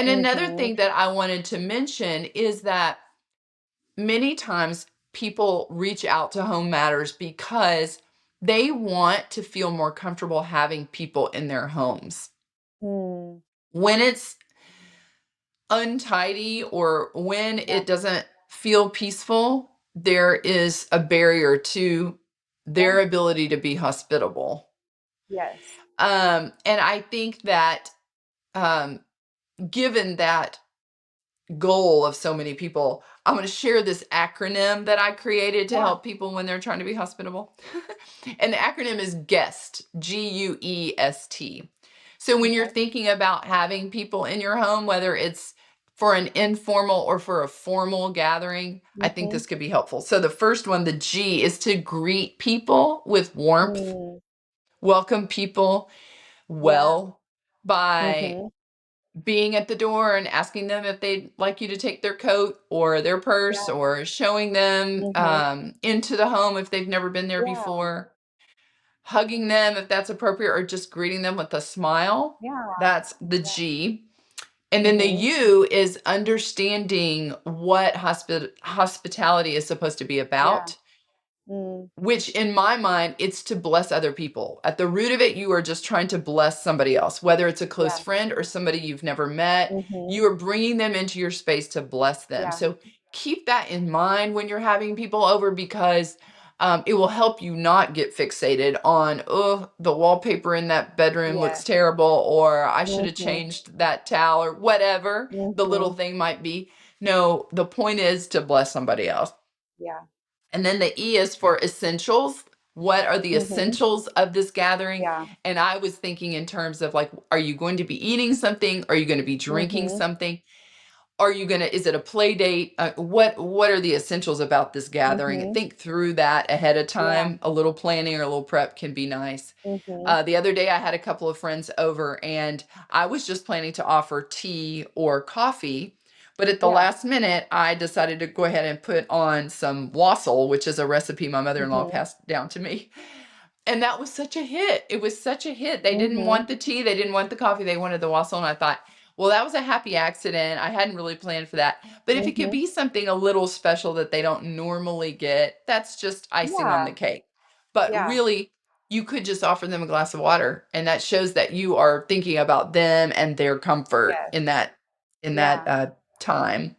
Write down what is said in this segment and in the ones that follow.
And another Mhm. thing that I wanted to mention is that many times people reach out to Home Matters because they want to feel more comfortable having people in their homes. Mm. When it's untidy or when Yeah. it doesn't feel peaceful, there is a barrier to Yeah. their ability to be hospitable. Yes. And I think that um, given that goal of so many people, I'm going to share this acronym that I created to Yeah. help people when they're trying to be hospitable. And the acronym is GUEST, G-U-E-S-T. So when you're Okay. thinking about having people in your home, whether it's for an informal or for a formal gathering, I think Mhm. this could be helpful. So the first one, the G, is to greet people with warmth, Mm. welcome people Yeah. well by Mhm. being at the door and asking them if they'd like you to take their coat or their purse, Yeah. or showing them Mhm. into the home if they've never been there Yeah. before, hugging them if that's appropriate, or just greeting them with a smile. Yeah. That's the Yeah. G. And then the Mhm. U is understanding what hospitality is supposed to be Yeah. about, Mm. which in my mind, it's to bless other people. At the root of it, you are just trying to bless somebody else, whether it's a close Yeah. friend or somebody you've never met. Mhm. You are bringing them into your space to bless them. Yeah. So keep that in mind when you're having people over, because it will help you not get fixated on, oh, the wallpaper in that bedroom looks Yes. terrible, or I should have Mhm. changed that towel, or whatever the little Mhm. thing might be. No, the point is to bless somebody else. Yeah. And then the E is for essentials. What are the Mhm. essentials of this gathering? Yeah. And I was thinking in terms of, like, are you going to be eating something? Are you going to be drinking Mhm. something? Are you going to, is it a play date? What are the essentials about this gathering? Mhm. Think through that ahead of Yeah. time. A little planning or a little prep can be nice. Mhm. The other day I had a couple of friends over and I was just planning to offer tea or coffee. But at the Yeah. last minute, I decided to go ahead and put on some wassail, which is a recipe my mother-in-law Mhm. passed down to me. And that was such a hit. It was such a hit. They didn't Mhm. want the tea, they didn't want the coffee, they wanted the wassail. And I thought, well, that was a happy accident. I hadn't really planned for that. But if it could Mhm. be something a little special that they don't normally get, that's just icing on the Yeah. cake. But Yeah. really, you could just offer them a glass of water, and that shows that you are thinking about them and their comfort Yes. in that Yeah. time.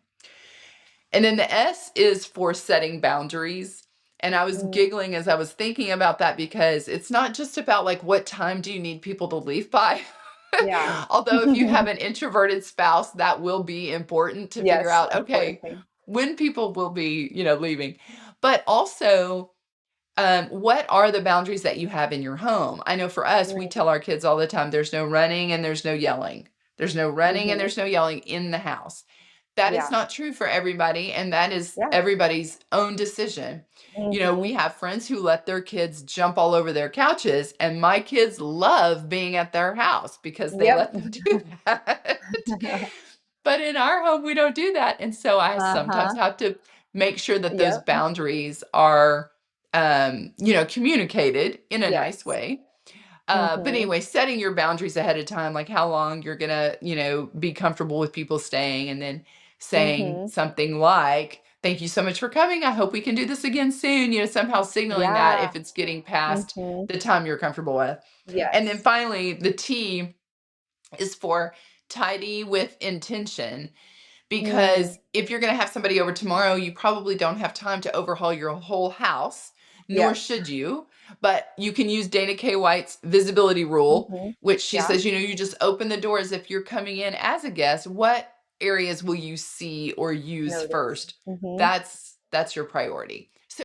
And then the S is for setting boundaries. And I was Mm. giggling as I was thinking about that, because it's not just about, like, what time do you need people to leave by? Yeah. Although if you have an introverted spouse, that will be important to figure Yes, out, important okay, thing. when people will be, leaving. But also, what are the boundaries that you have in your home? I know for us, we Mm. tell our kids all the time, there's no running and there's no yelling. There's no running and Mhm. there's no yelling in the house. That is Yeah. not true for everybody, and that is Yeah. everybody's own decision. We Mhm. have friends who let their kids jump all over their couches, and my kids love being at their house because they Yep. let them do that. But in our home, we don't do that. And so I sometimes Uh-huh. have to make sure that those Yep. boundaries are, communicated in a nice Yes. way. But Mhm. anyway, setting your boundaries ahead of time, like how long you're gonna, be comfortable with people staying, and then saying Mhm. something like, "Thank you so much for coming. I hope we can do this again soon." Somehow signaling that Yeah. if it's getting past Mhm. the time you're comfortable with. And then Yes. finally, the T is for tidy with intention. Mm. Because if you're gonna have somebody over tomorrow, you probably don't have time to overhaul your whole house, nor Yes. should you. But you can use Dana K. White's visibility rule, Mhm. which she Yeah. says, you just open the door as if you're coming in as a guest. What areas will you see or use Notice. first? Mhm. That's your priority. So